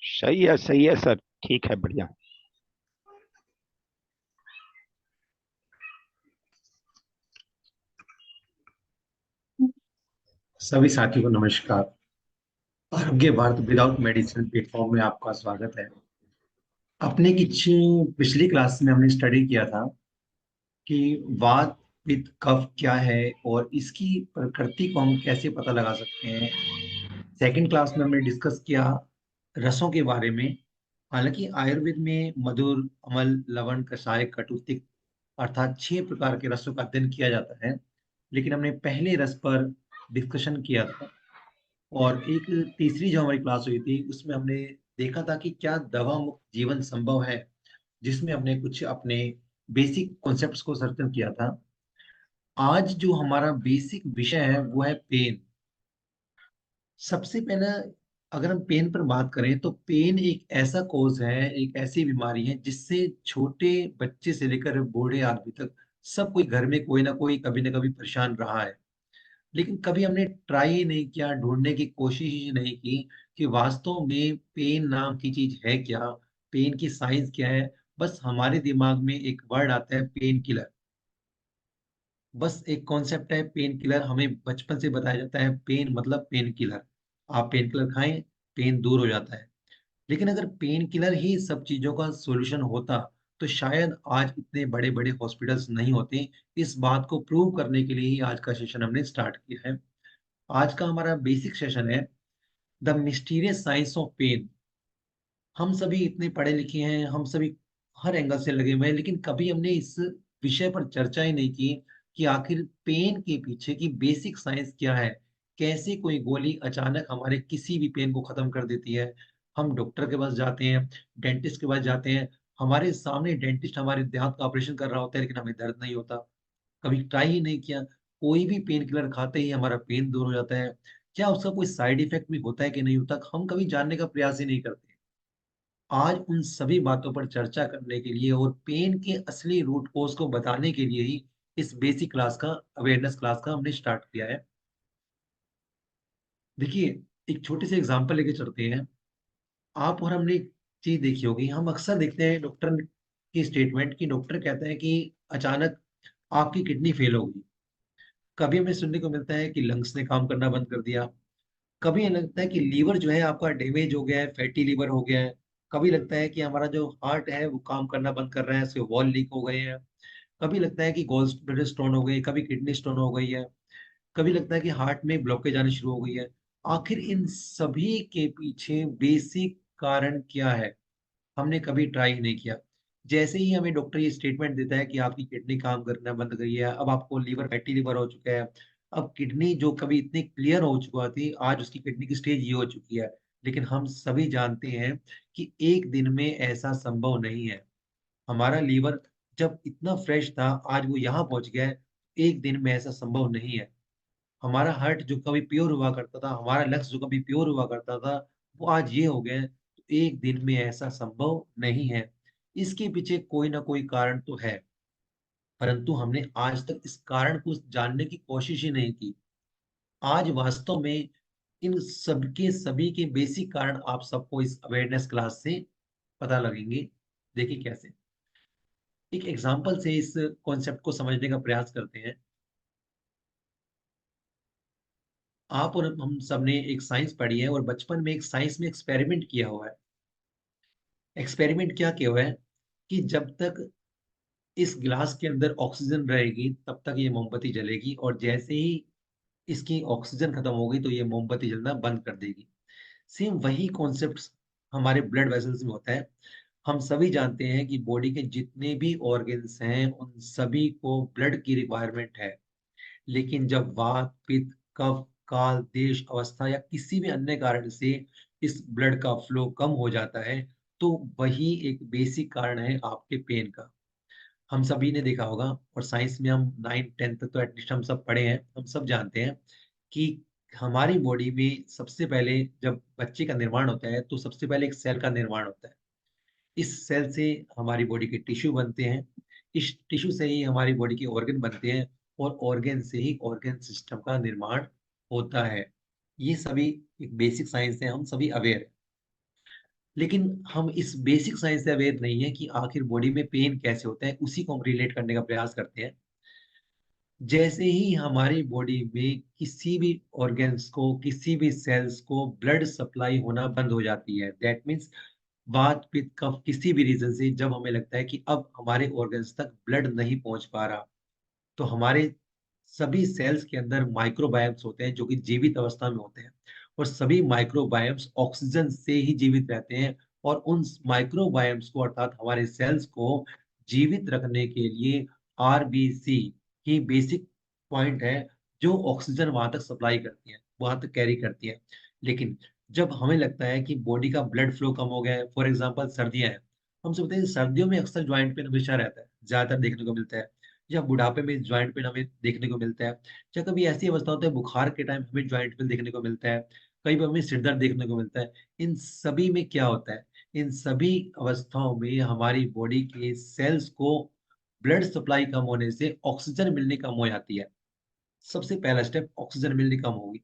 सही है सर। ठीक है, बढ़िया। सभी साथियों को नमस्कार। आरोग्य भारत विदाउट मेडिसिन प्लेटफॉर्म में आपका स्वागत है। अपने कुछ पिछली क्लास में हमने स्टडी किया था कि वात पित्त कफ क्या है और इसकी प्रकृति को हम कैसे पता लगा सकते हैं। सेकंड क्लास में हमने डिस्कस किया रसों के बारे में। हालांकि आयुर्वेद में मधुर, अम्ल, लवण, कषाय, कटु, तिक्त अर्थात 6 प्रकार के रसों का अध्ययन किया जाता है, लेकिन हमने पहले रस पर डिस्कशन किया था। और एक तीसरी जो हमारी क्लास हुई थी उसमें हमने देखा था कि क्या दवा मुक्त जीवन संभव है, जिसमें हमने कुछ अपने बेसिक कॉन्सेप्ट्स को सर्चन किया था। आज जो हमारा बेसिक विषय है वो है पेन। सबसे पहले अगर हम पेन पर बात करें तो पेन एक ऐसा कोज है, एक ऐसी बीमारी है जिससे छोटे बच्चे से लेकर बूढ़े आदमी तक सब कोई घर में कोई कभी ना कभी परेशान रहा है। लेकिन कभी हमने ट्राई ही नहीं किया, ढूंढने की कोशिश ही नहीं की कि वास्तव में पेन नाम की चीज है क्या, पेन की साइंस क्या है। बस हमारे दिमाग में एक वर्ड आता है, पेन किलर। बस एक कॉन्सेप्ट है पेन किलर, हमें बचपन से बताया जाता है पेन मतलब पेन किलर। आप पेन किलर खाएं, पेन दूर हो जाता है। लेकिन अगर पेन किलर ही सब चीजों का सॉल्यूशन होता तो शायद आज इतने बड़े बड़े हॉस्पिटल्स नहीं होते। इस बात को प्रूव करने के लिए ही आज का सेशन हमने स्टार्ट किया है। आज का हमारा बेसिक सेशन है the mysterious science of pain. हम सभी इतने पढ़े लिखे हैं, हम सभी हर एंगल से लगे हुए हैं, लेकिन कभी हमने इस विषय पर चर्चा ही नहीं की कि आखिर पेन के पीछे की बेसिक साइंस क्या है। कैसे कोई गोली अचानक हमारे किसी भी पेन को खत्म कर देती है। हम डॉक्टर के पास जाते हैं, डेंटिस्ट के पास जाते हैं, हमारे सामने डेंटिस्ट हमारे दांत का ऑपरेशन कर रहा होता है, लेकिन हमें दर्द नहीं होता। कभी ट्राई ही नहीं किया। कोई भी पेन किलर खाते ही हमारा पेन दूर हो जाता है। क्या उसका कोई साइड इफेक्ट भी होता है कि नहीं होता, हम कभी जानने का प्रयास ही नहीं करते। आज उन सभी बातों पर चर्चा करने के लिए और पेन के असली रूट कोज को बताने के लिए ही इस बेसिक क्लास का, अवेयरनेस क्लास का हमने स्टार्ट किया है। देखिए, एक छोटे से एग्जांपल लेके चलते हैं। आप और हमने एक चीज देखी होगी, हम अक्सर देखते हैं डॉक्टर की स्टेटमेंट कि डॉक्टर कहते हैं कि अचानक आपकी किडनी फेल हो गई। कभी हमें सुनने को मिलता है कि लंग्स ने काम करना बंद कर दिया। कभी ये लगता है कि लीवर जो है आपका डैमेज हो गया है, फैटी लीवर हो गया है। कभी लगता है कि हमारा जो हार्ट है वो काम करना बंद कर रहा है, इसके वॉल लीक हो गए हैं। कभी लगता है कि गॉल स्टोन हो गई, कभी किडनी स्टोन हो गई है। कभी लगता है कि हार्ट में ब्लॉकेज आनी शुरू हो गई है। आखिर इन सभी के पीछे बेसिक कारण क्या है, हमने कभी ट्राई नहीं किया। जैसे ही हमें डॉक्टर ये स्टेटमेंट देता है कि आपकी किडनी काम करना बंद गई है, अब आपको लीवर, फैटी लीवर हो चुका है। अब किडनी जो कभी इतनी क्लियर हो चुका थी, आज उसकी किडनी की स्टेज ये हो चुकी है। लेकिन हम सभी जानते हैं कि एक दिन में ऐसा संभव नहीं है। हमारा लीवर जब इतना फ्रेश था, आज वो यहाँ पहुंच गया है। एक दिन में ऐसा संभव नहीं है। हमारा हार्ट जो कभी प्योर हुआ करता था, हमारा लक्ष्य जो कभी प्योर हुआ करता था, वो आज ये हो गया है। तो एक दिन में ऐसा संभव नहीं है। इसके पीछे कोई ना कोई कारण तो है, परंतु हमने आज तक इस कारण को जानने की कोशिश ही नहीं की। आज वास्तव में इन सबके सभी के बेसिक कारण आप सबको इस अवेयरनेस क्लास से पता लगेंगे। देखिए कैसे, एक एग्जांपल से इस कॉन्सेप्ट को समझने का प्रयास करते हैं। आप और हम सब ने एक साइंस पढ़ी है और बचपन में एक साइंस में एक्सपेरिमेंट किया हुआ है। एक्सपेरिमेंट क्या किया हुआ है कि जब तक इस गिलास के अंदर ऑक्सीजन रहेगी तब तक ये मोमबत्ती जलेगी, और जैसे ही इसकी ऑक्सीजन खत्म हो गई तो ये मोमबत्ती जलना बंद कर देगी। सेम वही कॉन्सेप्ट हमारे ब्लड वेसल्स में होता है। हम सभी जानते हैं कि बॉडी के जितने भी ऑर्गन्स हैं उन सभी को ब्लड की रिक्वायरमेंट है। लेकिन जब वात, पित्त, कफ, काल, देश, अवस्था या किसी भी अन्य कारण से इस ब्लड का फ्लो कम हो जाता है, तो वही एक बेसिक कारण है आपके पेन का। हम सभी ने देखा होगा, और साइंस में हम 9th 10th तक तो एटलीस्ट हम सब पढ़े हैं, हम सब जानते हैं कि हमारी बॉडी में सबसे पहले जब बच्चे का निर्माण होता है तो सबसे पहले एक सेल का निर्माण होता है। इस सेल से हमारी बॉडी के टिश्यू बनते हैं। इस टिश्यू से ही हमारी बॉडी के ऑर्गन बनते हैं, और ऑर्गन से ही ऑर्गन सिस्टम का निर्माण होता है। ये सभी एक बेसिक साइंस है, हम सभी अवेयर हैं। लेकिन हम इस बेसिक साइंस से अवेयर नहीं है कि आखिर बॉडी में पेन कैसे होता है, उसी को हम रिलेट करने का प्रयास करते हैं। जैसे ही हमारी बॉडी में किसी भी ऑर्गन्स को, किसी भी सेल्स को ब्लड सप्लाई होना बंद हो जाती है, दैट मीन्स वात पित्त कफ किसी भी रीजन से जब हमें लगता है कि अब हमारे ऑर्गन्स तक ब्लड नहीं पहुंच पा रहा, तो हमारे सभी सेल्स के अंदर माइक्रोबायम्स होते हैं जो कि जीवित अवस्था में होते हैं, और सभी माइक्रोबायम्स ऑक्सीजन से ही जीवित रहते हैं। और उन माइक्रोबायम्स को, अर्थात हमारे सेल्स को जीवित रखने के लिए आरबीसी ही बेसिक पॉइंट है, जो ऑक्सीजन वहां तक सप्लाई करती है, वहां तक कैरी करती है। लेकिन जब हमें लगता है कि बॉडी का ब्लड फ्लो कम हो गया है, फॉर एग्जाम्पल सर्दियां हैं, हम सब बताते हैं सर्दियों में अक्सर ज्वाइंट पेन हमेशा रहता है, ज्यादातर देखने को मिलता है, या बुढ़ापे में ज्वाइंट पेन हमें देखने को मिलता है, या कभी ऐसी अवस्था होता है बुखार के टाइम हमें ज्वाइंट पेन देखने को मिलता है, कई बार हमें सिर दर्द देखने को मिलता है। इन सभी में क्या होता है, इन सभी अवस्थाओं में हमारी बॉडी के सेल्स को ब्लड सप्लाई कम होने से ऑक्सीजन मिलनी कम हो जाती है। सबसे पहला स्टेप, ऑक्सीजन मिलनी कम होगी।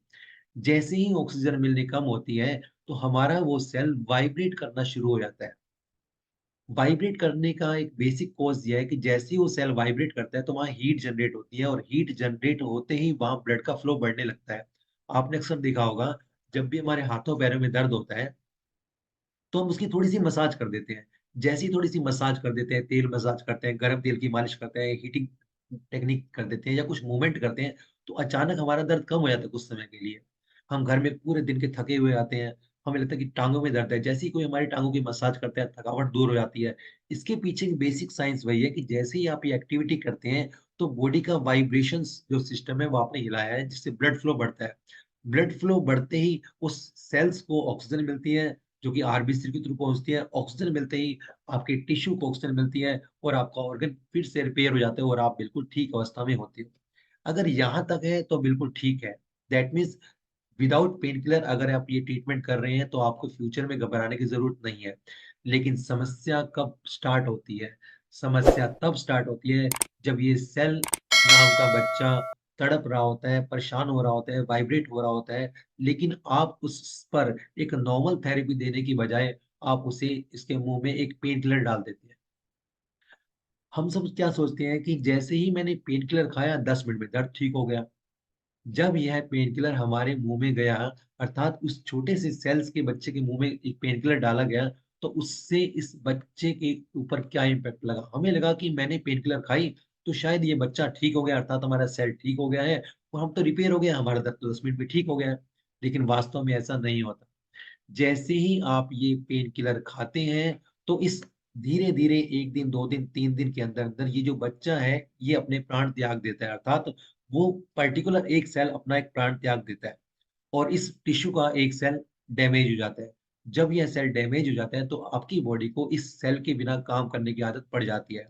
जैसे ही ऑक्सीजन मिलनी कम होती है, तो हमारा वो सेल वाइब्रेट करना शुरू हो जाता है। वाइब्रेट करने का एक बेसिक कॉज ये है कि जैसे ही वो सेल वाइब्रेट करता है तो वहाँ हीट जनरेट होती है, और हीट जनरेट होते ही वहाँ ब्लड का फ्लो बढ़ने लगता है। आपने अक्सर देखा होगा, जब भी हमारे हाथों पैरों में दर्द होता है तो हम उसकी थोड़ी सी मसाज कर देते हैं। जैसे ही थोड़ी सी मसाज कर देते हैं, तेल मसाज करते हैं, गर्म तेल की मालिश करते हैं, हीटिंग टेक्निक कर देते हैं, या कुछ मूवमेंट करते हैं, तो अचानक हमारा दर्द कम हो जाता है कुछ समय के लिए। हम घर में पूरे दिन के थके हुए आते हैं, हमें लगता है कि टांगों में दर्द है, जैसे ही कोई हमारी टांगों की मसाज करता है थकावट दूर हो जाती है। इसके पीछे की बेसिक साइंस वही है कि जैसे ही आप ये एक्टिविटी करते हैं, तो बॉडी का वाइब्रेशंस जो सिस्टम है वो आपने हिलाया है, जिससे ब्लड फ्लो बढ़ता है। ब्लड फ्लो बढ़ते ही उस सेल्स को ऑक्सीजन मिलती है, जो कि आरबीसी के थ्रू पहुंचती है। ऑक्सीजन मिलते ही आपके टिश्यू को ऑक्सीजन मिलती है, और आपका ऑर्गन फिर से रिपेयर हो जाता है, और आप बिल्कुल ठीक अवस्था में होते हो। अगर यहाँ तक है तो बिल्कुल ठीक है। That means without pain killer अगर आप ये ट्रीटमेंट कर रहे हैं तो आपको फ्यूचर में घबराने की जरूरत नहीं है। लेकिन समस्या कब स्टार्ट होती है? समस्या तब स्टार्ट होती है जब ये सेल नाम का बच्चा तड़प रहा होता है, परेशान हो रहा होता है, वाइब्रेट हो रहा होता है, लेकिन आप उस पर एक नॉर्मल थेरेपी देने की बजाय आप उसे, इसके मुंह में एक पेन किलर डाल देते हैं। हम सब क्या सोचते हैं कि जैसे ही मैंने पेन किलर खाया 10 मिनट में दर्द ठीक हो गया। जब यह पेन किलर हमारे मुंह में गया, अर्थात उस छोटे से सेल्स के बच्चे के मुंह में एक पेन किलर डाला गया, तो उससे इस बच्चे के ऊपर क्या इम्पैक्ट लगा? हमें लगा कि मैंने पेन किलर खाई तो शायद ये बच्चा ठीक हो गया, अर्थात हमारा सेल ठीक हो गया है, और हम तो रिपेयर हो गया, हमारा दर्द तो 10 मिनट में ठीक हो गया है। लेकिन वास्तव में ऐसा नहीं होता। जैसे ही आप ये पेन किलर खाते हैं, तो इस धीरे धीरे 1 दिन 2 दिन 3 दिन के अंदर अंदर ये जो बच्चा है ये अपने प्राण त्याग देता है, अर्थात वो पर्टिकुलर एक सेल अपना एक प्राण त्याग देता है, और इस टिश्यू का एक सेल डैमेज हो जाता है। जब यह सेल डैमेज हो जाता है तो आपकी बॉडी को इस सेल के बिना काम करने की आदत पड़ जाती है।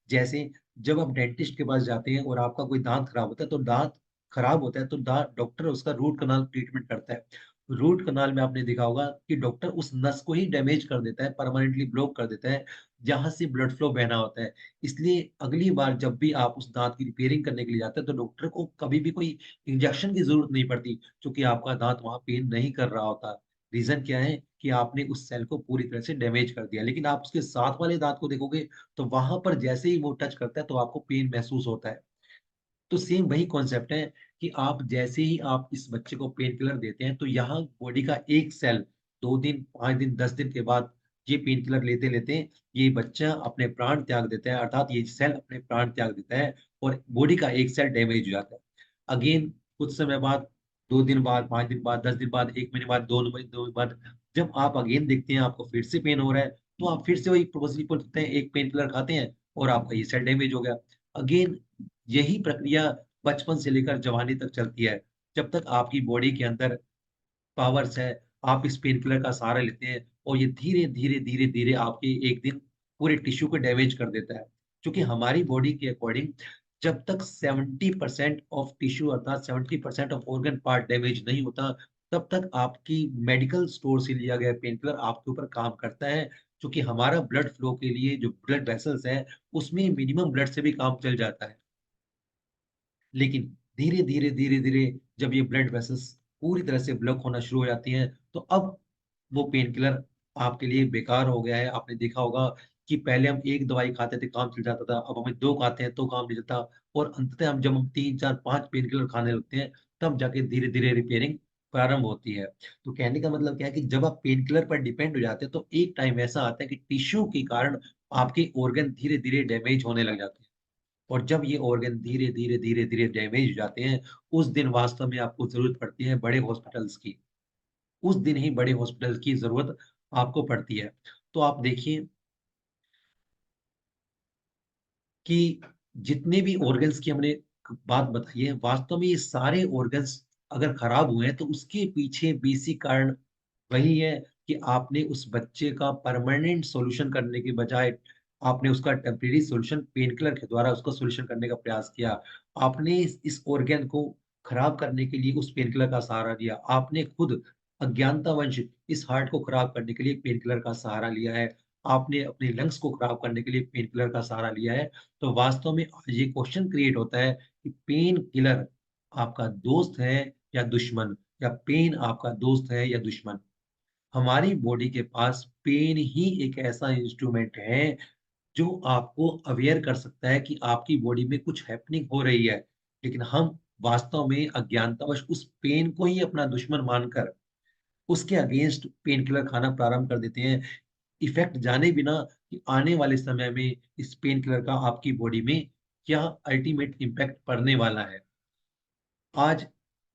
जैसे जब आप डेंटिस्ट के पास जाते हैं और आपका कोई दांत खराब होता है, तो दांत खराब होता है तो दांत डॉक्टर उसका रूट कनाल ट्रीटमेंट करता है। रूट कनाल में आपने देखा होगा कि डॉक्टर उस नस को ही डैमेज कर देता है, परमानेंटली ब्लॉक कर देता है, जहां से ब्लड फ्लो बहना होता है। इसलिए अगली बार जब भी आप उस दांत की रिपेयरिंग करने के लिए जाते हैं, तो डॉक्टर को कभी भी कोई इंजेक्शन की जरूरत नहीं पड़ती, क्योंकि आपका दांत वहां पेन नहीं कर रहा होता। रीजन क्या है कि आपने उस सेल को पूरी तरह से डैमेज कर दिया। लेकिन आप उसके साथ वाले दांत को देखोगे, तो वहां पर जैसे ही वो टच करता है तो आपको पेन महसूस होता है। तो सेम वही कॉन्सेप्ट है कि आप जैसे ही आप इस बच्चे को पेन किलर देते हैं, तो यहाँ बॉडी का एक सेल 2 दिन 5 दिन 10 दिन के बाद ये पेन किलर लेते लेते ये बच्चा अपने प्राण त्याग देता है, अर्थात ये सेल अपने प्राण त्याग देता है, और बॉडी का एक सेल डैमेज हो जाता है। अगेन कुछ समय बाद, 2 दिन बाद, 5 दिन बाद, 10 दिन बाद, 1 महीने बाद, 2 महीने बाद, जब आप अगेन देखते हैं आपको फिर से पेन हो रहा है, तो आप फिर से वही प्रोसीजर करते हैं, एक पेन किलर खाते हैं, और आपका ये सेल डैमेज हो गया। अगेन यही प्रक्रिया बचपन से लेकर जवानी तक चलती है। जब तक आपकी बॉडी के अंदर पावर्स है, आप इस पेन किलर का सहारा लेते हैं, और ये धीरे धीरे धीरे धीरे आपके एक दिन पूरे टिश्यू को डैमेज कर देता है। क्योंकि हमारी बॉडी के अकॉर्डिंग जब तक 70% ऑफ टिश्यू, अर्थात 70% ऑफ ऑर्गन पार्ट डैमेज नहीं होता, तब तक आपकी मेडिकल स्टोर से लिया गया पेन किलर आपके ऊपर काम करता है। क्योंकि हमारा ब्लड फ्लो के लिए जो ब्लड वेसल्स है, उसमें मिनिमम ब्लड से भी काम चल जाता है। लेकिन धीरे धीरे धीरे धीरे जब ये ब्लड वेसल्स पूरी तरह से ब्लॉक होना शुरू हो जाती हैं, तो अब वो पेन किलर आपके लिए बेकार हो गया है। आपने देखा होगा कि पहले हम एक दवाई खाते थे, काम चल जाता था, अब हमें 2 खाते हैं तो काम नहीं चलता, और अंततः हम 3, 4, 5 पेन किलर खाने लगते हैं, तब जाके धीरे-धीरे रिपेयरिंग प्रारंभ होती है। तो कहने का मतलब क्या है कि जब आप पेन किलर पर डिपेंड हो जाते हैं, तो एक टाइम ऐसा आता है कि टिश्यू के कारण आपके ऑर्गन धीरे-धीरे डैमेज होने लग जाते हैं। और जब ये ऑर्गन धीरे-धीरे, धीरे-धीरे डैमेज हो जाते हैं, उस दिन वास्तव में आपको ज़रूरत पड़ती है बड़े हॉस्पिटल्स की। उस दिन ही बड़े हॉस्पिटल की ज़रूरत आपको पड़ती है। तो आप देखिए कि जितने भी ऑर्गन्स की हमने बात बताई है, वास्तव में ये सारे ऑर्गन्स अगर खराब हुए हैं, तो उसके पीछे बेसिक कारण वही है कि आपने उस बच्चे का परमानेंट सॉल्यूशन करने के बजाय आपने उसका टेम्परेरी सॉल्यूशन पेन किलर के द्वारा उसका सॉल्यूशन करने का प्रयास किया। आपने इस ऑर्गन को खराब करने के लिए उस पेन किलर का सहारा लिया। आपने खुद अज्ञानतावश इस हार्ट को खराब करने के लिए पेन किलर का सहारा लिया है। आपने अपने लंग्स को खराब करने के लिए पेन किलर का सहारा लिया है। तो वास्तव में आज ये क्वेश्चन क्रिएट होता है कि पेन किलर आपका दोस्त है या दुश्मन, या पेन आपका दोस्त है या दुश्मन। हमारी बॉडी के पास पेन ही एक ऐसा इंस्ट्रूमेंट है जो आपको अवेयर कर सकता है कि आपकी बॉडी में कुछ हैपनिंग हो रही है। लेकिन हम वास्तव में अज्ञानतावश उस पेन को ही अपना दुश्मन मानकर उसके अगेंस्ट पेन किलर खाना प्रारंभ कर देते हैं, इफ़ेक्ट जाने बिना कि आने वाले समय में इस पेन किलर का आपकी बॉडी में क्या अल्टीमेट इम्पैक्ट पड़ने वाला है। आज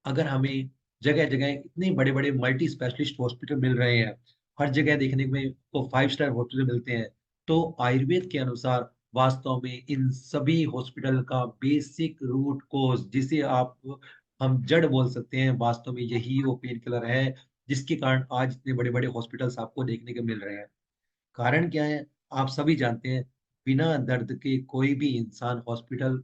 अगर हमें जगह-जगह इतने बड़े-बड़े मल्टी स्पेशलिस्ट हॉस्पिटल मिल रहे हैं, हर जगह देखने में को 5 स्टार होटल मिलते हैं, तो आयुर्वेद के अनुसार वास्तव में इन सभी हॉस्पिटल का बेसिक रूट कॉज़ जिसे आप हम जड़ बोल सकते हैं, वास्तव में यही वो पेन किलर है, जिसके कारण आज इतने बड़े-बड़े हॉस्पिटल्स आपको देखने को मिल रहे हैं। कारण क्या है? आप सभी जानते हैं, बिना दर्द के कोई भी इंसान हॉस्पिटल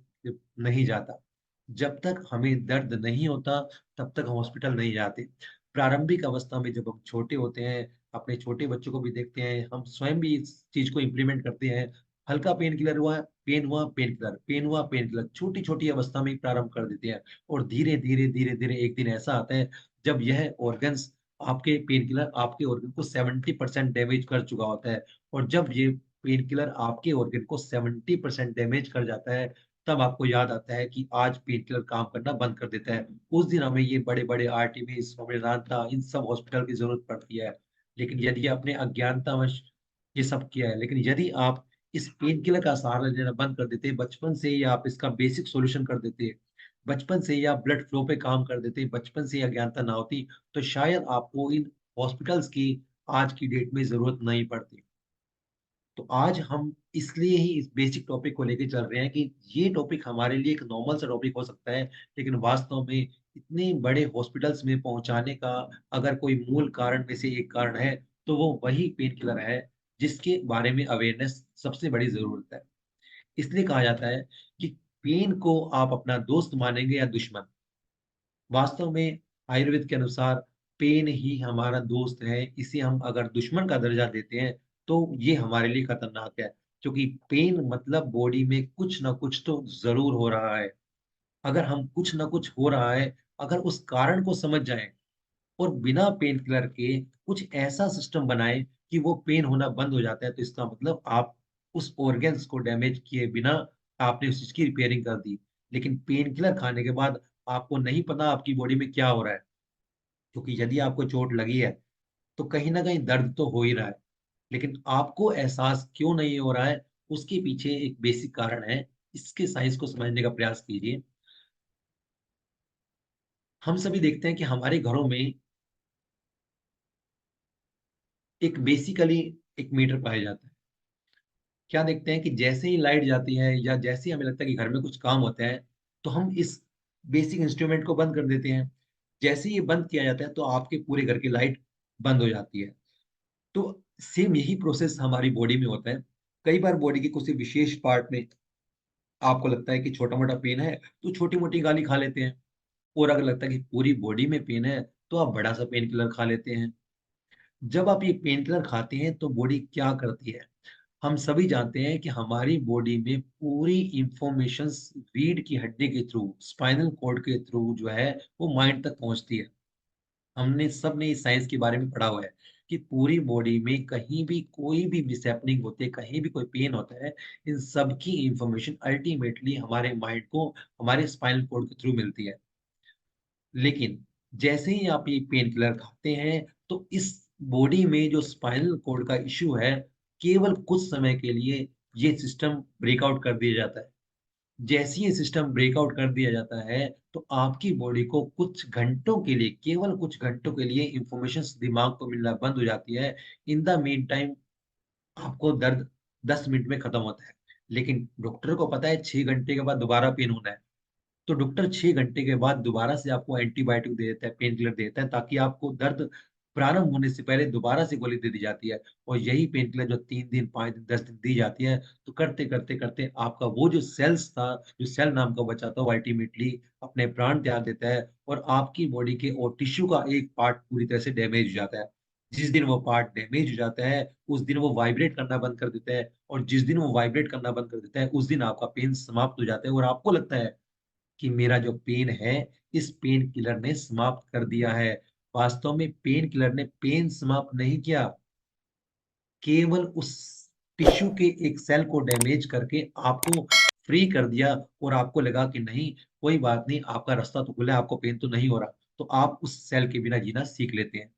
नहीं जाता। जब तक हमें दर्द नहीं होता, तब तक हम हॉस्पिटल नहीं जाते। प्रारंभिक अवस्था में जब हम छोटे होते हैं, अपने छोटे बच्चों को भी देखते हैं, हम स्वयं भी इस चीज़ को इम्प्लीमेंट करते हैं। हल्का पेन किलर हुआ, पेन हुआ, पेन किलर, पेन हुआ, पेन किलर, छोटी-छोटी अवस्था में ही प्रारंभ कर देते हैं, और धीरे-धीरे, धीरे-धीरे एक दिन ऐसा आता है, जब यह ऑर्गन्स आपके पेन किलर आपके ऑर्गन को 70% डैमेज कर चुका होता है। और जब ये पेन किलर आपके ऑर्गन को 70% डैमेज कर जाता है, तब आपको याद आता है कि आज पेन किलर काम करना बंद कर देता है। उस दिन हमें ये बड़े-बड़े आर्टेमिस, मेदांता इन सब हॉस्पिटल की ज़रूरत पड़ती है। लेकिन यदि आपने अज्ञानतावश ये सब किया है, लेकिन यदि आप इस पेन किलर का सहारा लेना बंद कर देते, बचपन से ही आप इसका बेसिक सॉल्यूशन कर देते, बचपन से ही आप ब्लड फ्लो पे काम कर देते, बचपन से ही अज्ञानता ना होती, तो शायद आपको इन हॉस्पिटल्स की आज की डेट में ज़रूरत नहीं पड़ती। तो आज हम इसलिए ही इस बेसिक टॉपिक को लेके चल रहे हैं कि ये टॉपिक हमारे लिए एक नॉर्मल सा टॉपिक हो सकता है, लेकिन वास्तव में इतने बड़े हॉस्पिटल्स में पहुँचाने का अगर कोई मूल कारण में से एक कारण है, तो वो वही पेन किलर है, जिसके बारे में अवेयरनेस सबसे बड़ी ज़रूरत है। इसलिए कहा जाता है कि पेन को आप अपना दोस्त मानेंगे या दुश्मन? वास्तव में आयुर्वेद के अनुसार पेन ही हमारा दोस्त है। इसे हम अगर दुश्मन का दर्जा देते हैं, तो ये हमारे लिए खतरनाक है। क्योंकि पेन मतलब बॉडी में कुछ न कुछ तो ज़रूर हो रहा है। अगर हम कुछ न कुछ हो रहा है, अगर उस कारण को समझ जाएँ और बिना पेन किलर के कुछ ऐसा सिस्टम बनाएँ कि वो पेन होना बंद हो जाता है, तो इसका मतलब आप उस ऑर्गन्स को डैमेज किए बिना आपने उस चीज़ की रिपेयरिंग कर दी। लेकिन पेन किलर खाने के बाद आपको नहीं पता आपकी बॉडी में क्या हो रहा है। क्योंकि यदि आपको चोट लगी है, तो कहीं न कहीं दर्द तो हो ही रहा है। लेकिन आपको एहसास क्यों नहीं हो रहा है, उसके पीछे एक बेसिक कारण है। इसके साइंस को समझने का प्रयास कीजिए। हम सभी देखते हैं कि हमारे घरों में एक बेसिकली एक मीटर पाया जाता है। क्या देखते हैं कि जैसे ही लाइट जाती है या जैसे ही हमें लगता है कि घर में कुछ काम होता है, तो हम इस बेसिक इंस्ट्रूमेंट को बंद कर देते हैं। जैसे ही ये बंद किया जाता है, तो आपके पूरे घर की लाइट बंद हो जाती है। तो सेम यही प्रोसेस हमारी बॉडी में होता है। कई बार बॉडी के किसी विशेष पार्ट में आपको लगता है कि छोटा-मोटा पेन है, तो छोटी-मोटी गाली खा लेते हैं, और अगर लगता है कि पूरी बॉडी में पेन है, तो आप बड़ा-सा पेन किलर खा लेते हैं। जब आप ये पेन किलर खाते हैं, तो बॉडी क्या करती है? हम सभी जानते हैं कि हमारी बॉडी में पूरी इन्फॉर्मेशंस रीढ़ की हड्डी के थ्रू, स्पाइनल कॉर्ड के थ्रू जो है, वो माइंड तक पहुँचती है। हमने सबने इस साइंस के बारे में पढ़ा हुआ है। कि पूरी बॉडी में कहीं भी कोई भी मिसहैपनिंग होती है, कहीं भी कोई पेन होता है, इन सब की इंफॉर्मेशन अल्टीमेटली हमारे माइंड को हमारे स्पाइनल कॉर्ड के थ्रू मिलती है। लेकिन जैसे ही आप ये पेन किलर खाते हैं, तो इस बॉडी में जो स्पाइनल कॉर्ड का इश्यू है, केवल कुछ समय के लिए ये सिस्टम ब्रेकआउट कर दिया जाता है। जैसे ही ये सिस्टम ब्रेकआउट कर दिया जाता है, तो आपकी बॉडी को कुछ घंटों के लिए, केवल कुछ घंटों के लिए इंफॉर्मेशंस दिमाग को मिलना बंद हो जाती है। इन द मीन टाइम आपको दर्द 10 मिनट में खत्म होता है। लेकिन डॉक्टर को पता है 6 घंटे के बाद दोबारा पेन होना है। तो डॉक्टर 6 घंटे के बाद दोबारा से आपको एंटीबायोटिक दे देता है, पेन किलर दे देता है, ताकि आपको दर्द प्रारंभ होने से पहले दोबारा से गोली दे दी जाती है। और यही पेन किलर जो 3 दिन, 5 दिन, 10 दिन दी जाती है, तो करते-करते आपका वो जो सेल्स था, जो सेल नाम का बचा था, वो अल्टीमेटली अपने प्राण त्याग देता है और आपकी बॉडी के और टिश्यू का एक पार्ट पूरी तरह से डैमेज हो जाता है। जिस दिन वो पार्ट डैमेज हो जाता है, उस दिन वो वाइब्रेट करना बंद कर देता है, और जिस दिन वो वाइब्रेट करना बंद कर देता है, उस दिन आपका पेन समाप्त हो जाता है और आपको लगता है कि मेरा जो पेन है, इस पेन किलर ने समाप्त कर दिया है। वास्तव में पेन किलर ने पेन समाप्त नहीं किया, केवल उस टिश्यू के एक सेल को डैमेज करके आपको फ्री कर दिया और आपको लगा कि नहीं, कोई बात नहीं, आपका रास्ता तो खुला है, आपको पेन तो नहीं हो रहा। तो आप उस सेल के बिना जीना सीख लेते हैं।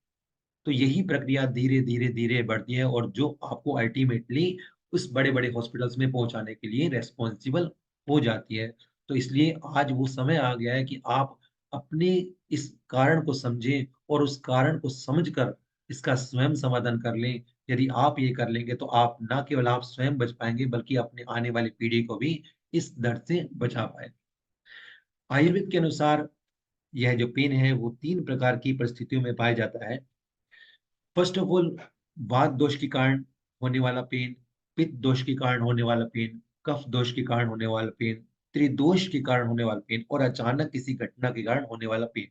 तो यही प्रक्रिया धीरे-धीरे बढ़ती है और जो आपको अल्टीमेटली उस बड़े-बड़े हॉस्पिटल्स में पहुँचाने के लिए रिस्पॉन्सिबल हो जाती है। तो इसलिए आज वो समय आ गया है कि आप अपने इस कारण को समझें और उस कारण को समझकर इसका स्वयं समाधान कर लें। यदि आप ये कर लेंगे, तो आप ना केवल आप स्वयं बच पाएँगे, बल्कि अपने आने वाली पीढ़ी को भी इस दर्द से बचा पाएँगे। आयुर्वेद के अनुसार यह जो पेन है, वो 3 प्रकार की परिस्थितियों में पाया जाता है। फर्स्ट ऑफ ऑल, वात दोष के कारण होने वाला पेन, पित्त दोष के कारण होने वाला पेन, कफ दोष के कारण होने वाला पेन, त्रिदोष के कारण होने वाला पेन और अचानक किसी घटना के कारण होने वाला पेन।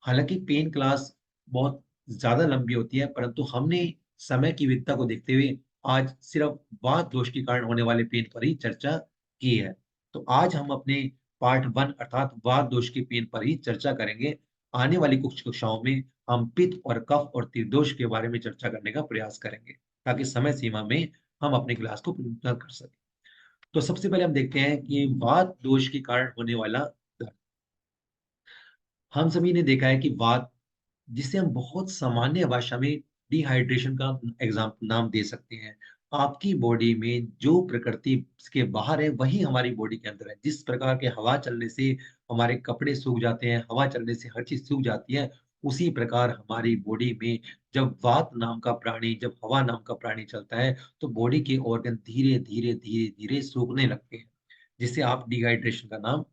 हालांकि पेन क्लास बहुत ज्यादा लंबी होती है, परंतु हमने समय की विविधता को देखते हुए आज सिर्फ वात दोष के कारण होने वाले पेन पर ही चर्चा की है। तो आज हम अपने पार्ट 1 अर्थात वात दोष के पेन पर ही चर्चा करेंगे। आने वाली कुछ कक्षाओं में हम पित्त और कफ और त्रिदोष के बारे में चर्चा करने का प्रयास करेंगे, ताकि समय सीमा में हम अपनी क्लास को पूर्ण कर सकें। तो सबसे पहले हम देखते हैं कि वात दोष के कारण होने वाला दर्द। हम सभी ने देखा है कि वात, जिसे हम बहुत सामान्य भाषा में डिहाइड्रेशन का एग्जाम नाम दे सकते हैं। आपकी बॉडी में जो प्रकृति के बाहर है, वही हमारी बॉडी के अंदर है। जिस प्रकार के हवा चलने से हमारे कपड़े सूख जाते हैं, हवा चलने से हर चीज सूख जाती है, उसी प्रकार हमारी बॉडी में जब वात नाम का प्राणी, जब हवा नाम का प्राणी चलता है, तो बॉडी के ऑर्गन धीरे धीरे सूखने लगते हैं, जिसे आप डिहाइड्रेशन का नाम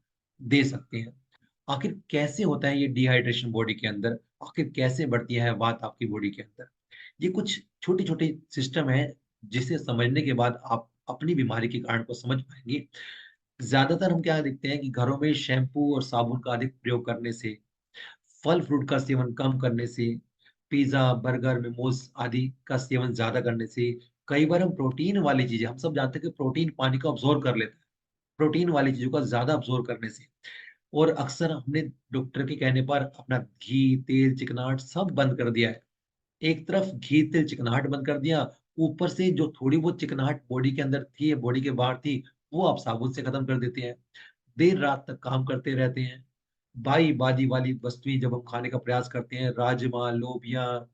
दे सकते हैं। आखिर कैसे होता है ये डिहाइड्रेशन बॉडी के अंदर? आखिर कैसे बढ़ती है बात आपकी बॉडी के अंदर? ये कुछ छोटे-छोटे सिस्टम हैं, जिसे समझने के बाद आप अपनी बीमारी के कारण को समझ पाएँगे। ज़्यादातर हम क्या देखते हैं कि घरों में शैम्पू और साबुन का अधिक प्रयोग करने से, फल-फ्रूट का सेवन कम करने से, पिज़्ज़ा, बर्गर, मोमोज़ आदि का सेवन ज़्यादा करने से, कई बार हम प्रोटीन वाली चीज़ें, हम सब जानते हैं कि प्रोटीन पानी को अब्ज़ॉर्ब कर लेता है। प्रोटीन वाली चीज़ों का ज़्यादा अब्ज़ॉर्ब करने से, और अक्सर हमने डॉक्टर के कहने पर अपना घी, तेल, चिकनाहट सब बंद कर दिया है। एक तरफ घी, तेल, चिकनाहट बंद कर दिया, ऊपर से जो थोड़ी बहुत चिकनाहट बॉडी के अंदर थी, बॉडी के बाहर थी, वो आप साबुन से खत्म कर देते हैं। देर रात तक काम करते रहते हैं। बाई-बादी वाली वस्तुएँ जब हम खाने का प्रयास करते हैं, राजमा, लोबिया,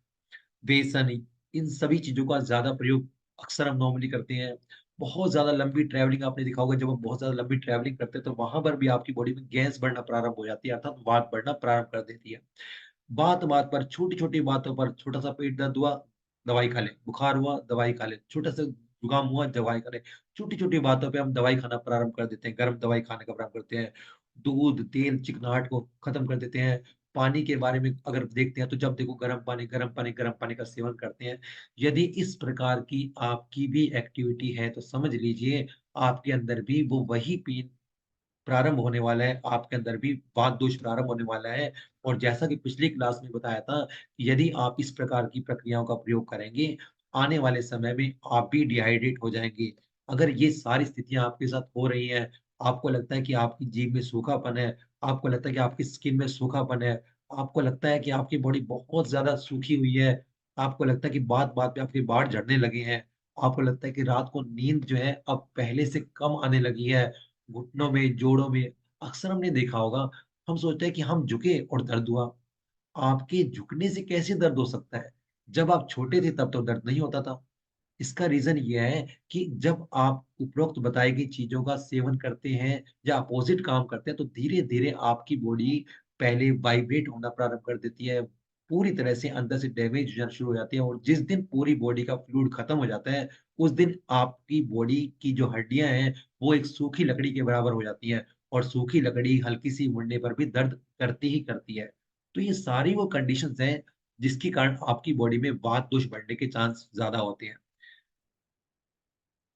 बेसन, इन सभी चीज़ों का ज़्यादा प्रयोग अक्सर हम नॉर्मली करते हैं। बहुत ज़्यादा लंबी ट्रैवलिंग आपने देखा होगा, जब हम बहुत ज़्यादा लंबी ट्रैवलिंग करते हैं, तो वहाँ पर भी आपकी बॉडी में गैस बढ़ना प्रारंभ हो जाती है, अर्थात वात बढ़ना प्रारंभ कर देती है। बात-बात पर, छोटी-छोटी बातों पर, छोटा-सा पेट दर्द हुआ, दवाई खा लें, बुखार हुआ, दवाई खा लें, छोटा-सा जुकाम हुआ, दवाई खा लें। छोटी-छोटी बातों पे हम दवाई खाना प्रारंभ कर देते हैं, गरम दवाई खाने का प्रारंभ करते हैं। दूध, तेल, चिकनाहट को खत्म कर देते हैं। पानी के बारे में अगर देखते हैं, तो जब देखो गरम पानी का सेवन करते हैं। यदि इस प्रकार की आपकी भी एक्टिविटी है, तो समझ लीजिए आपके अंदर भी वो वही पेन प्रारंभ होने वाला है, आपके अंदर भी वात दोष प्रारंभ होने वाला है। और जैसा कि पिछली क्लास में बताया था, कि यदि आप इस प्रकार की प्रक्रियाओं का प्रयोग करेंगे, आने वाले समय में आप भी डिहाइड्रेट हो जाएँगे। अगर ये सारी स्थितियाँ आपके साथ हो रही हैं, आपको लगता है कि आपकी जीभ में सूखापन है, आपको लगता है कि आपकी स्किन में सूखापन है, आपको लगता है कि आपकी बॉडी बहुत ज़्यादा सूखी हुई है, आपको लगता है कि बात बात पे आपके बाल झड़ने लगे हैं, आपको लगता है कि रात को नींद जो है अब पहले से कम आने लगी है, घुटनों में, जोड़ों में। अक्सर हमने देखा होगा, हम सोचते हैं कि हम झुके और दर्द हुआ। आपके झुकने से कैसे दर्द हो सकता है? जब आप छोटे थे तब तो दर्द नहीं होता था। इसका रीजन ये है कि जब आप उपरोक्त बताई गई चीजों का सेवन करते हैं या अपोजिट काम करते हैं, तो धीरे धीरे आपकी बॉडी पहले वाइब्रेट होना प्रारंभ कर देती है, पूरी तरह से अंदर से डैमेज हो जाना शुरू हो जाती है। और जिस दिन पूरी बॉडी का फ्लूइड खत्म हो जाता है, उस दिन आपकी बॉडी की जो हड्डियां हैं वो एक सूखी लकड़ी के बराबर हो जाती हैं। और सूखी लकड़ी हल्की सी मुड़ने पर भी दर्द करती ही करती है। तो ये सारी वो कंडीशंस हैं जिसके कारण आपकी बॉडी में वात दोष बढ़ने के चांस ज्यादा होते हैं।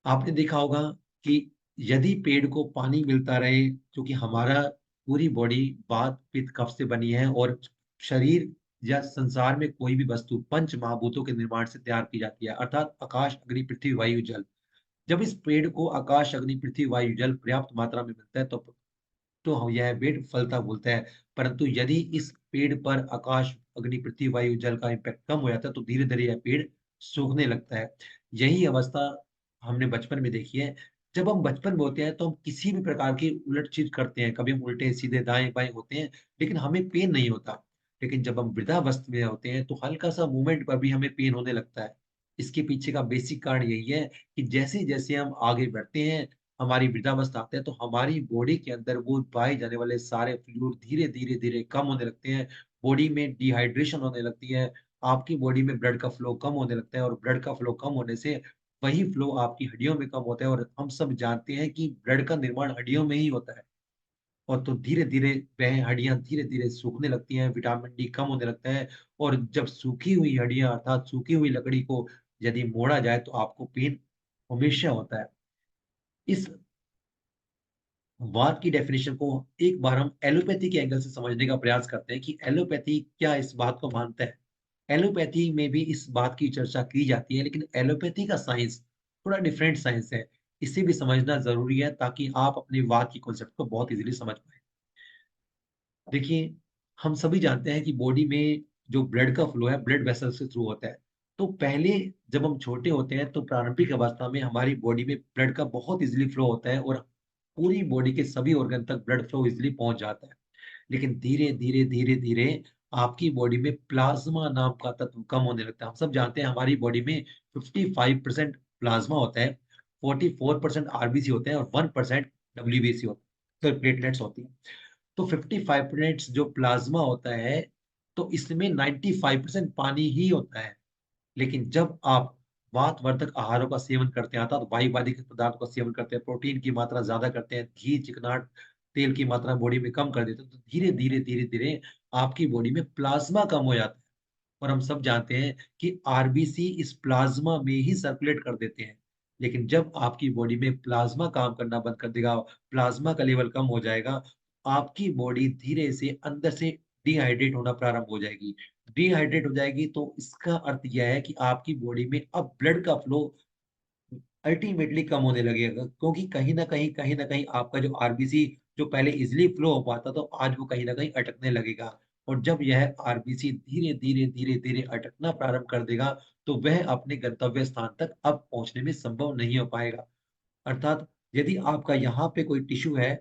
आपने देखा होगा कि यदि पेड़ को पानी मिलता रहे, क्योंकि हमारा पूरी बॉडी वात पित्त कफ से बनी है, और शरीर या संसार में कोई भी वस्तु पंच महाभूतों के निर्माण से तैयार की जाती है, अर्थात आकाश, अग्नि, पृथ्वी, वायु, जल। जब इस पेड़ को आकाश, अग्नि, पृथ्वी, वायु, जल पर्याप्त मात्रा में मिलता है, तो यह पेड़ फलता फूलता है। परंतु यदि इस पेड़ पर आकाश, अग्नि, पृथ्वी, वायु, जल का इम्पैक्ट कम हो जाता है, तो धीरे धीरे यह पेड़ सूखने लगता है। यही अवस्था हमने बचपन में देखी है। जब हम बचपन में होते हैं तो हम किसी भी प्रकार की उलट चीज करते हैं, कभी हम उल्टे सीधे दाएं बाएं होते हैं, लेकिन हमें पेन नहीं होता। लेकिन जब हम वृद्धावस्था में होते हैं तो हल्का सा मूवमेंट पर भी हमें पेन होने लगता है। इसके पीछे का बेसिक कारण यही है कि जैसे जैसे हम आगे बढ़ते हैं, हमारी वृद्धावस्था आते हैं, तो हमारी बॉडी के अंदर वो पाए जाने वाले सारे फ्लूइड धीरे धीरे धीरे कम होने लगते हैं। बॉडी में डिहाइड्रेशन होने लगती है। आपकी बॉडी में ब्लड का फ्लो कम होने लगता है, और ब्लड का फ्लो कम होने से वही फ्लो आपकी हड्डियों में कम होता है। और हम सब जानते हैं कि ब्लड का निर्माण हड्डियों में ही होता है। और तो धीरे धीरे वह हड्डियां धीरे धीरे सूखने लगती हैं, विटामिन डी कम होने लगता है। और जब सूखी हुई हड्डियां, अर्थात सूखी हुई लकड़ी को यदि मोड़ा जाए, तो आपको पेन हमेशा होता है। इस वात की डेफिनेशन को एक बार हम एलोपैथी के एंगल से समझने का प्रयास करते हैं कि एलोपैथी क्या इस बात को मानता है। एलोपैथी में भी इस बात की चर्चा की जाती है, लेकिन एलोपैथी का साइंस थोड़ा डिफरेंट साइंस है। इसे भी समझना जरूरी है ताकि आप अपने वात की कॉन्सेप्ट को बहुत इजीली समझ पाए। देखिए, हम सभी जानते हैं कि बॉडी में जो ब्लड का फ्लो है ब्लड वेसल से थ्रू होता है। तो पहले जब हम छोटे होते हैं तो प्रारंभिक अवस्था में हमारी बॉडी में ब्लड का बहुत इजीली फ्लो होता है, और पूरी बॉडी के सभी ऑर्गन तक ब्लड फ्लो इजीली पहुंच जाता है। लेकिन धीरे धीरे धीरे धीरे आपकी बॉडी में प्लाज्मा नाम का तत्व कम होने लगता है। हम सब जानते हैं हमारी बॉडी में 55% प्लाज्मा होता है, 44% आरबीसी होते हैं, और 1% डब्ल्यूबीसी होता है, तो प्लेटलेट्स होती हैं। तो 55% जो प्लाज्मा होता है, तो इसमें 95% पानी ही होता है। लेकिन जब आप वातवर्धक आहारों का सेवन करते हैं, अर्थात वायु बाधित पदार्थों का सेवन करते हैं, प्रोटीन की मात्रा ज्यादा करते हैं, घी, चिकनाट, तेल की मात्रा बॉडी में कम कर देते हैं, तो धीरे धीरे धीरे धीरे आपकी बॉडी में प्लाज्मा कम हो जाता है। और हम सब जानते हैं कि आरबीसी इस प्लाज्मा में ही सर्कुलेट कर देते हैं। लेकिन जब आपकी बॉडी में प्लाज्मा काम करना बंद कर देगा, प्लाज्मा का लेवल कम हो जाएगा, आपकी बॉडी धीरे से अंदर से डिहाइड्रेट होना प्रारंभ हो जाएगी। डिहाइड्रेट हो जाएगी तो इसका अर्थ यह है कि आपकी बॉडी में अब ब्लड का फ्लो अल्टीमेटली कम होने लगेगा, क्योंकि कहीं ना कहीं आपका जो आरबीसी जो पहले इजिली फ्लो हो पाता, तो आज वो कहीं ना कहीं अटकने लगेगा। और जब यह आरबीसी धीरे धीरे धीरे धीरे अटकना प्रारंभ कर देगा, तो वह अपने गंतव्य स्थान तक अब पहुंचने में संभव नहीं हो पाएगा। अर्थात यदि आपका यहाँ पे कोई टिश्यू है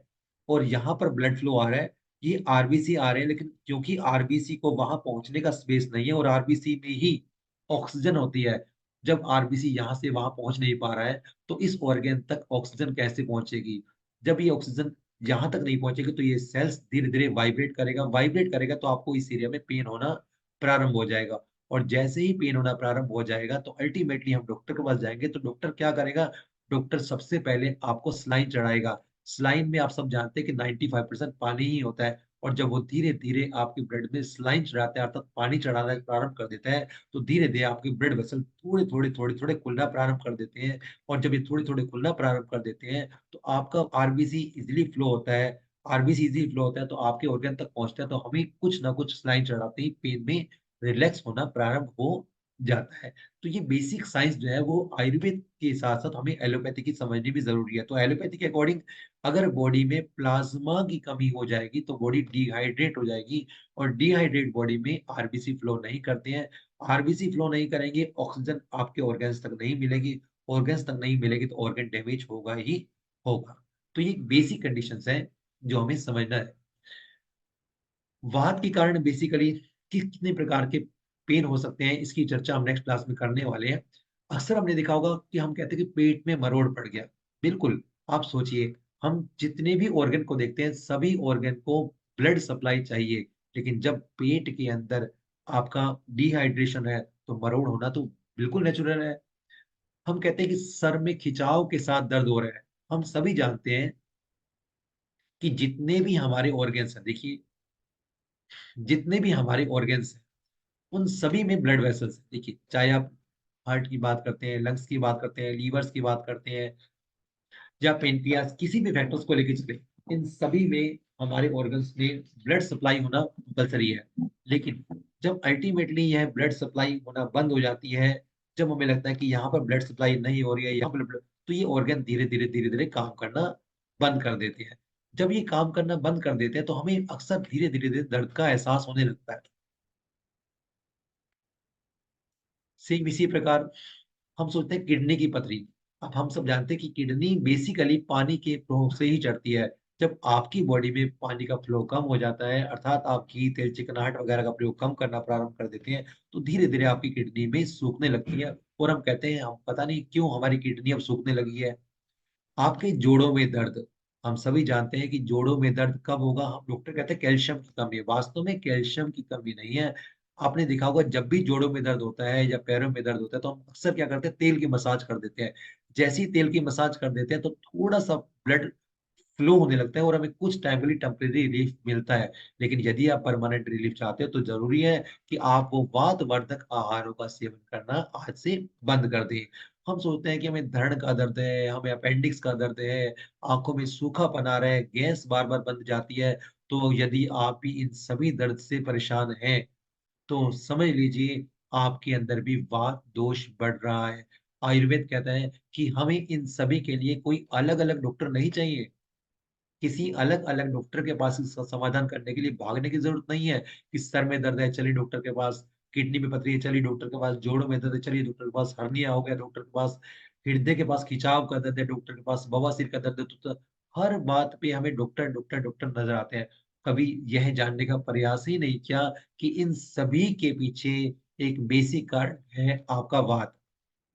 और यहाँ पर ब्लड फ्लो आ रहा है, ये आरबीसी आ रहे हैं, लेकिन क्योंकि आरबीसी को वहां पहुंचने का स्पेस नहीं है, और आरबीसी में ही ऑक्सीजन होती है, जब आरबीसी यहाँ से वहां पहुंच नहीं पा रहा है, तो इस ऑर्गेन तक ऑक्सीजन कैसे पहुंचेगी? जब ये ऑक्सीजन यहाँ तक नहीं पहुंचेगी, तो ये सेल्स धीरे धीरे वाइब्रेट करेगा, तो आपको इस एरिया में पेन होना प्रारंभ हो जाएगा। और जैसे ही पेन होना प्रारंभ हो जाएगा, तो अल्टीमेटली हम डॉक्टर के पास जाएंगे, तो डॉक्टर क्या करेगा? डॉक्टर सबसे पहले आपको स्लाइन चढ़ाएगा। स्लाइन में आप सब जानते हैं कि 95% पानी ही होता है। और जब वो धीरे धीरे आपके ब्लड में स्लाइन चढ़ाता है, अर्थात पानी चढ़ाना प्रारंभ कर देता है, तो धीरे धीरे आपके ब्लड वेसल थोड़े खुलना प्रारंभ कर देते हैं। और जब ये थोड़े थोड़े खुलना प्रारंभ कर देते हैं, तो आपका आरबीसी इजिली फ्लो होता है। आरबीसी इजिली फ्लो होता है तो आपके ऑर्गन तक पहुंचता है, तो हमें कुछ ना कुछ स्लाइन चढ़ाते ही पेन में रिलैक्स होना प्रारंभ हो जाता है। तो ये बेसिक साइंस जो है वो आयुर्वेद के साथ साथ हमें एलोपैथी की समझनी भी जरूरी है। तो एलोपैथी के अकॉर्डिंग अगर बॉडी में प्लाज्मा की कमी हो जाएगी तो बॉडी डिहाइड्रेट हो जाएगी, और डिहाइड्रेट बॉडी में आरबीसी फ्लो नहीं करते हैं। आरबीसी फ्लो नहीं करेंगे, ऑक्सीजन आपके ऑर्गन्स तक नहीं मिलेगी, ऑर्गन्स तक नहीं मिलेगी तो ऑर्गन डैमेज होगा ही होगा। तो ये बेसिक कंडीशंस हैं जो हमें समझना है। वात के कारण बेसिकली कितने प्रकार के पेन हो सकते हैं, इसकी चर्चा हम नेक्स्ट क्लास में करने वाले हैं। अक्सर हमने देखा होगा कि हम कहते हैं कि पेट में मरोड़ पड़ गया। बिल्कुल, आप सोचिए, हम जितने भी ऑर्गन को देखते हैं सभी ऑर्गन को ब्लड सप्लाई चाहिए, लेकिन जब पेट के अंदर आपका डिहाइड्रेशन है तो मरोड़ होना तो बिल्कुल नेचुरल है। हम कहते हैं कि सर में खिंचाव के साथ दर्द हो रहा है। हम सभी जानते हैं कि जितने भी हमारे ऑर्गन्स हैं, देखिए, जितने भी हमारे ऑर्गन्स हैं उन सभी में ब्लड वेसल्स, देखिए, चाहे आप हार्ट की बात करते हैं, लंग्स की बात करते हैं, लीवर्स की बात करते हैं, या पेनक्रियास, किसी भी फैक्टर्स को लेकर चले, इन सभी में हमारे ऑर्गन्स में ब्लड सप्लाई होना कंपलसरी है। लेकिन जब अल्टीमेटली यह ब्लड सप्लाई होना बंद हो जाती है, जब हमें लगता है कि यहाँ पर ब्लड सप्लाई नहीं हो रही है, यहाँ पर ब्लड, तो ये ऑर्गन धीरे धीरे काम करना बंद कर देते हैं। जब ये काम करना बंद कर देते हैं तो हमें अक्सर धीरे धीरे दर्द का एहसास होने लगता है। सेम इसी प्रकार हम सोचते हैं किडनी की पथरी। अब हम सब जानते हैं कि किडनी बेसिकली पानी के फ्लो से ही चढ़ती है। जब आपकी बॉडी में पानी का फ्लो कम हो जाता है, अर्थात आप घी, तेल, चिकनाहट वगैरह का प्रयोग कम करना प्रारंभ कर देते हैं, तो धीरे धीरे आपकी किडनी में सूखने लगती है। और हम कहते हैं हम पता नहीं क्यों हमारी किडनी अब सूखने लगी है। आपके जोड़ों में दर्द, हम सभी जानते हैं कि जोड़ों में दर्द कब होगा, हम डॉक्टर कहते हैं कैल्शियम की कमी है, वास्तव में कैल्शियम की कमी नहीं है। आपने देखा होगा जब भी जोड़ों में दर्द होता है या पैरों में दर्द होता है तो हम अक्सर क्या करते हैं, तेल की मसाज कर देते हैं। जैसे ही तेल की मसाज कर देते हैं तो थोड़ा सा ब्लड फ्लो होने लगता है और हमें कुछ टाइम के लिए टेम्परेरी रिलीफ मिलता है। लेकिन यदि आप परमानेंट रिलीफ चाहते हो तो जरूरी है कि आप वो वातवर्धक आहारों का सेवन करना आज से बंद कर दें। हम सोचते हैं कि हमें धड़ का दर्द है, हमें अपेंडिक्स का दर्द है, आंखों में सूखापन आ रहा है, गैस बार बार बंद जाती है। तो यदि आप भी इन सभी दर्द से परेशान हैं तो समझ लीजिए आपके अंदर भी वात दोष बढ़ रहा है। आयुर्वेद कहता है कि हमें इन सभी के लिए कोई अलग अलग डॉक्टर नहीं चाहिए। किसी अलग-अलग डॉक्टर के पास इसका समाधान करने के लिए भागने की ज़रूरत नहीं है कि सर में दर्द है, चलिए डॉक्टर के पास, किडनी में पथरी है, चलिए डॉक्टर के पास, जोड़ों में दर्द है, चलिए डॉक्टर के पास, हर्निया हो गया डॉक्टर के पास, हृदय के पास खिंचाव का दर्द है डॉक्टर के पास, बवासीर का दर्द है, तो हर बात पे हमें डॉक्टर, डॉक्टर, डॉक्टर नज़र आते हैं। कभी यह जानने का प्रयास ही नहीं किया कि इन सभी के पीछे एक बेसिक कारण है आपका वात।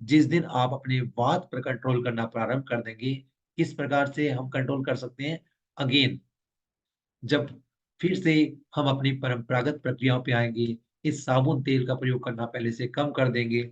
जिस दिन आप अपने वात पर कंट्रोल करना प्रारंभ कर देंगे, किस प्रकार से हम कंट्रोल कर सकते हैं? अगेन, जब फिर से हम अपनी परंपरागत प्रक्रियाओं पे आएँगे, इस साबुन तेल का प्रयोग करना पहले से कम कर देंगे,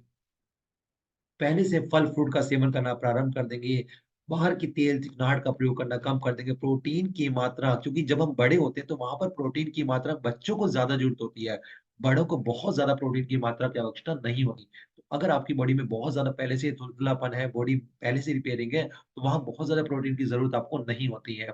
पहले से फल-फ्रूट का सेवन करना प्रारंभ कर देंगे, बाहर की तेल, चिकनाहट का प्रयोग करना कम कर देंगे, प्रोटीन की मात्रा, क्योंकि जब हम बड़े होते हैं तो वहाँ पर प्रोटीन की मात्रा बच्चों को ज़्यादा ज़रूरत होती है, बड़ों को बहुत ज़्यादा प्रोटीन की मात्रा की आवश्यकता नहीं होती। तो अगर आपकी बॉडी में बहुत ज़्यादा पहले से धुंधलापन है, बॉडी पहले से रिपेयरिंग है, तो वहाँ बहुत ज़्यादा प्रोटीन की ज़रूरत आपको नहीं होती है।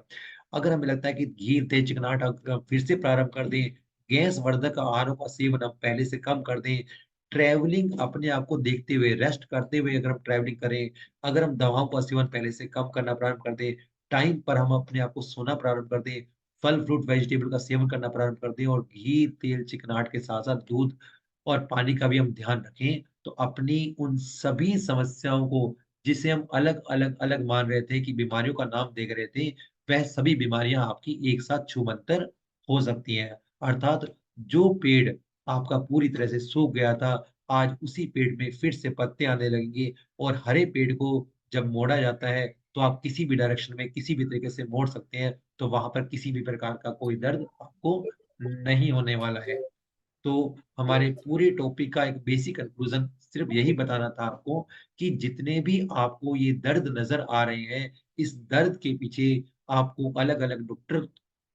अगर हमें लगता है कि घी, तेल, चिकनाहट फिर से प्रारंभ कर दें, गैस वर्धक आहारों का सेवन हम पहले से कम कर दें, ट्रैवलिंग अपने आप को देखते हुए, रेस्ट करते हुए अगर हम ट्रैवलिंग करें, अगर हम दवाओं का सेवन पहले से कम करना प्रारंभ कर दें, टाइम पर हम अपने आप को सोना प्रारंभ कर दें, फल, फ्रूट, वेजिटेबल का सेवन करना प्रारंभ कर दें और घी, तेल, चिकनाहट के साथ-साथ दूध और पानी का भी हम ध्यान रखें, तो अपनी उन सभी समस्याओं को, जिसे हम अलग-अलग मान रहे थे कि बीमारियों का नाम दे रहे थे, वह सभी बीमारियाँ आपकी एक साथ छूमंतर हो सकती हैं। अर्थात जो पेड़ आपका पूरी तरह से सूख गया था, आज उसी पेड़ में फिर से पत्ते आने लगेंगे, और हरे पेड़ को जब मोड़ा जाता है, तो आप किसी भी डायरेक्शन में, किसी भी तरीके से मोड़ सकते हैं, तो वहाँ पर किसी भी प्रकार का कोई दर्द आपको नहीं होने वाला है। तो हमारे पूरे टॉपिक का एक बेसिक कंक्लूजन सिर्फ यही बताना था आपको कि जितने भी आपको ये दर्द नज़र आ रहे हैं, इस दर्द के पीछे आपको अलग-अलग डॉक्टर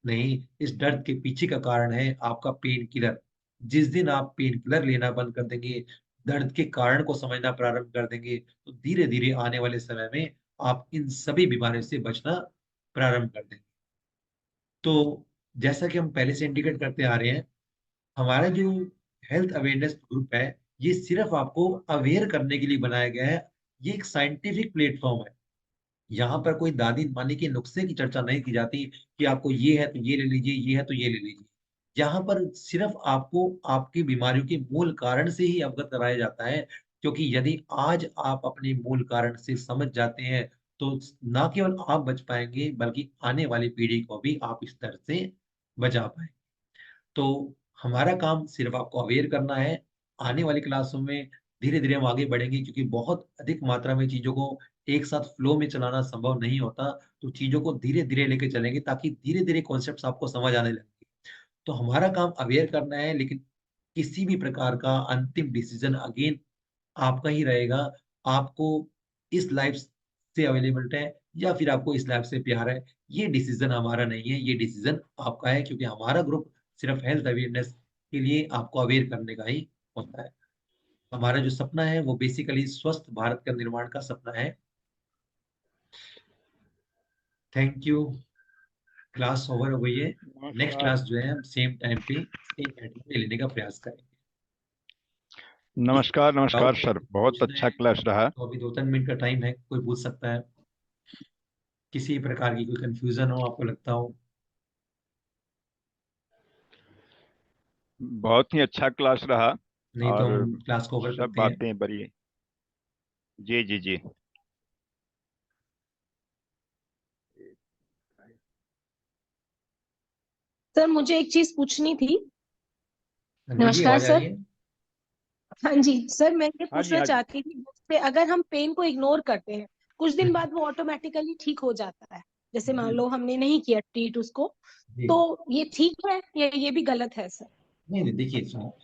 नहीं, इस दर्द के पीछे का कारण है आपका पेन किलर। जिस दिन आप पेन किलर लेना बंद कर देंगे, दर्द के कारण को समझना प्रारंभ कर देंगे, तो धीरे-धीरे आने वाले समय में आप इन सभी बीमारियों से बचना प्रारंभ कर देंगे। तो जैसा कि हम पहले से इंडिकेट करते आ रहे हैं, हमारा जो हेल्थ अवेयरनेस ग्रुप है, ये सिर्फ आपको अवेयर करने के लिए बनाया गया है। ये एक साइंटिफिक प्लेटफॉर्म है। यहाँ पर कोई दादी नानी के नुस्खे की चर्चा नहीं की जाती कि आपको ये है तो ये ले लीजिए, ये है तो ये ले लीजिए। यहाँ पर सिर्फ आपको आपकी बीमारियों के मूल कारण से ही अवगत कराया जाता है, क्योंकि यदि आज आप अपने मूल कारण से समझ जाते हैं तो ना केवल आप बच पाएंगे बल्कि आने वाली पीढ़ी को भी आप इस तरह से बचा पाएंगे। तो हमारा काम सिर्फ आपको अवेयर करना है। आने वाली क्लासों में धीरे धीरे हम आगे बढ़ेंगे, क्योंकि बहुत अधिक मात्रा में चीजों को एक साथ फ्लो में चलाना संभव नहीं होता। तो चीजों को धीरे धीरे लेके चलेंगे ताकि धीरे धीरे कॉन्सेप्ट्स आपको समझ आने लगेंगे। तो हमारा काम अवेयर करना है, लेकिन किसी भी प्रकार का अंतिम डिसीजन अगेन आपका ही रहेगा। आपको इस लाइफ से अवेलेबल है या फिर आपको इस लाइफ से प्यार है, ये डिसीजन हमारा नहीं है, ये डिसीजन आपका है, क्योंकि हमारा ग्रुप सिर्फ हेल्थ अवेयरनेस के लिए आपको अवेयर करने का ही होता है। हमारा जो सपना है वो बेसिकली स्वस्थ भारत का निर्माण का सपना है। Thank you. क्लास ओवर हो गई है। नेक्स्ट नमस्कार। क्लास जो है हम सेम टाइम पे सेम टाइम पे लेने का प्रयास करेंगे। किसी नमस्कार नमस्कार डाउट है, सर, कुछ बहुत पूछना अच्छा है क्लास रहा। तो अभी 2-3 मिनट का टाइम है, कोई पूछ सकता है। किसी प्रकार की कोई कंफ्यूजन हो आपको लगता हो। बहुत ही अच्छा क्लास रहा। नहीं तो और हम क्लास को ओवर सब करते हैं। बातें बड़ी। जी जी जी। सर मुझे एक चीज पूछनी थी। जी जी, नमस्कार आवाज आ रही सर। है। हाँ जी सर, मैं ये हाँ जी पूछना हाँ जी। चाहती थी, जैसे अगर हम पेन को इग्नोर करते हैं कुछ दिन बाद वो ऑटोमेटिकली ठीक हो जाता है। जैसे मान लो हमने नहीं किया ट्रीट उसको, जी। तो ये ठीक है या ये भी गलत है सर? नहीं नहीं, देखिए सुनो,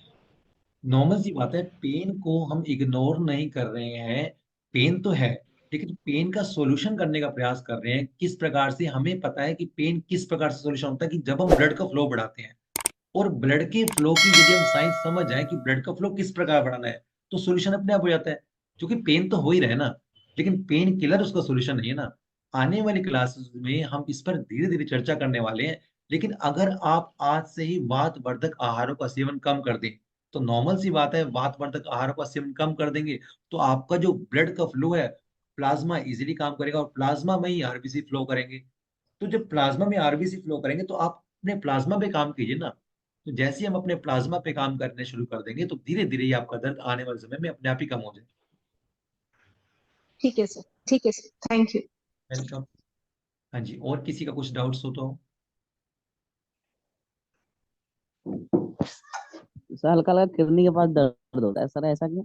नॉर्मल सी बात है, पेन को हम इग्नोर नहीं कर रहे हैं। पेन तो है, लेकिन पेन का सॉल्यूशन करने का प्रयास कर रहे हैं। किस प्रकार से, हमें पता है कि पेन किस प्रकार से सॉल्यूशन होता है, कि जब हम ब्लड का फ्लो बढ़ाते हैं। और ब्लड के फ्लो की यदि हम साइंस समझ जाए कि ब्लड का फ्लो किस प्रकार बढ़ाना है, तो सॉल्यूशन अपने आप हो जाता है। क्योंकि पेन तो हो ही रहे ना, लेकिन पेन किलर उसका सॉल्यूशन नहीं है ना। आने वाली क्लासेस में हम इस पर धीरे धीरे चर्चा करने वाले हैं। लेकिन अगर आप आज से ही वातवर्धक आहारों का सेवन कम कर दें, तो नॉर्मल सी बात है, वातवर्धक आहारों का सेवन कम कर देंगे तो आपका जो ब्लड का फ्लो है, प्लाज्मा इजीली काम करेगा, और प्लाज्मा में ही आरबीसी फ्लो करेंगे। तो जब प्लाज्मा में आरबीसी फ्लो करेंगे तो आप अपने प्लाज्मा पे काम कीजिए ना। तो जैसे ही हम अपने प्लाज्मा पे काम करने शुरू कर देंगे तो धीरे धीरे ही आपका दर्द आने वाले समय में अपने आप ही कम हो जाएगा। ठीक है सर, ठीक है सर, थैंक यू। वेलकम। हाँ जी, और किसी का कुछ डाउट्स हो तो। सर हल्का हल्का किडनी के पास दर्द होता है सर, ऐसा क्यों?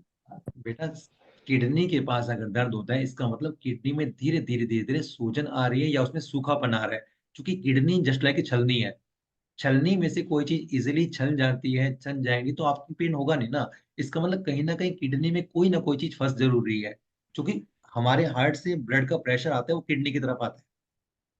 बेटा, किडनी के पास अगर दर्द होता है, इसका मतलब किडनी में धीरे धीरे धीरे धीरे सूजन आ रही है या उसमें सूखापन आ रहा है। क्योंकि किडनी जस्ट लाइक छलनी है। छलनी में से कोई चीज इजिली छल जाती है, छन जाएंगी तो आपको पेन होगा नहीं ना। इसका मतलब कहीं ना कहीं किडनी में कोई ना कोई चीज फंस जरूर रही है। क्योंकि हमारे हार्ट से ब्लड का प्रेशर आता है, वो किडनी की तरफ आता है।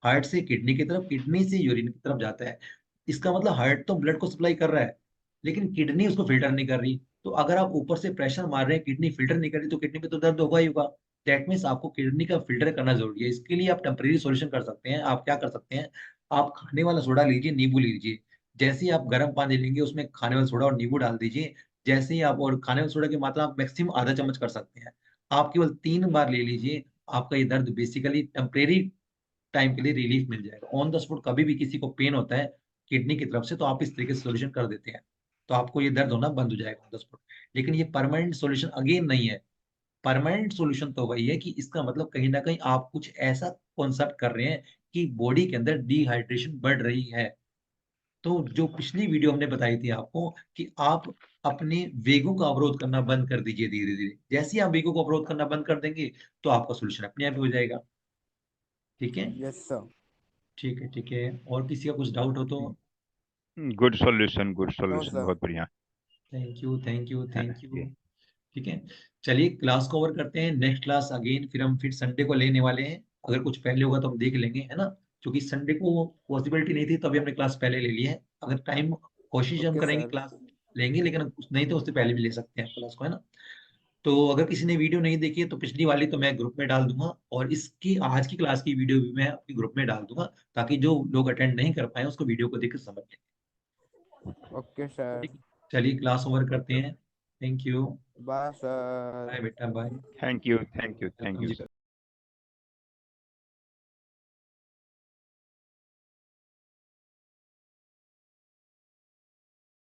हार्ट से किडनी की तरफ, किडनी से यूरिन की तरफ जाता है। इसका मतलब हार्ट तो ब्लड को सप्लाई कर रहा है, लेकिन किडनी उसको फिल्टर नहीं कर रही। तो अगर आप ऊपर से प्रेशर मार रहे हैं, किडनी फिल्टर नहीं कर रही, तो किडनी में तो दर्द होगा ही होगा। दैट मीन्स आपको किडनी का फिल्टर करना जरूरी है। इसके लिए आप टेम्परेरी सॉल्यूशन कर सकते हैं। आप क्या कर सकते हैं, आप खाने वाला सोडा लीजिए, नींबू लीजिए। जैसे ही आप गर्म पानी लेंगे उसमें खाने वाला सोडा और नींबू डाल दीजिए। जैसे ही आप, और खाने वाले सोडा की मात्रा आप मैक्सिमम आधा चम्मच कर सकते हैं। आप केवल 3 बार ले लीजिए, आपका ये दर्द बेसिकली टेम्परेरी टाइम के लिए रिलीफ मिल जाएगा। ऑन द स्पॉट कभी भी किसी को पेन होता है किडनी की तरफ से, तो आप इस तरीके से सोल्यूशन कर देते हैं, तो आपको ये दर्द होना बंद हो जाएगा ऑन द स्पॉट। लेकिन ये परमानेंट सोल्यूशन अगेन नहीं है। परमानेंट सोल्यूशन तो वही है कि इसका मतलब कहीं ना कहीं आप कुछ ऐसा कॉन्सेप्ट कर रहे हैं कि बॉडी के अंदर डिहाइड्रेशन बढ़ रही है। तो जो पिछली वीडियो हमने बताई थी आपको, कि आप अपने वेगों का अवरोध करना बंद कर दीजिए धीरे धीरे। जैसे ही आप वेगों को अवरोध करना बंद कर देंगे तो आपका सोल्यूशन अपने आप ही हो जाएगा। ठीक है। Yes sir. ठीक है, ठीक है। और किसी का कुछ डाउट हो तो। Good solution, good no solution, sir. बहुत बढ़िया। थैंक यू, थैंक यू, हाँ थैंक यू। जी। ठीक है। चलिए क्लास कवर करते हैं। नेक्स्ट क्लास अगेन फिर हम फिर संडे को लेने वाले हैं। अगर कुछ पहले होगा तो हम देख लेंगे, है ना। क्योंकि संडे को पॉसिबिलिटी नहीं थी, तभी हमने क्लास पहले ले ली है। अगर टाइम, कोशिश हम ओके करेंगे सर। क्लास लेंगे, लेकिन नहीं तो उससे पहले भी ले सकते हैं क्लास को, है ना। तो अगर किसी ने वीडियो नहीं देखी है तो पिछली वाली तो मैं ग्रुप में डाल दूंगा, और इसकी आज की क्लास की वीडियो भी मैं अपनी ग्रुप में डाल दूंगा, ताकि जो लोग अटेंड नहीं कर पाए उसको वीडियो को देख कर समझ लें। Okay sir. ठीक है? चलिए क्लास ओवर करते हैं। Thank you. Bye sir. Bye बेटा bye. Thank you, thank you, thank you जी। सर।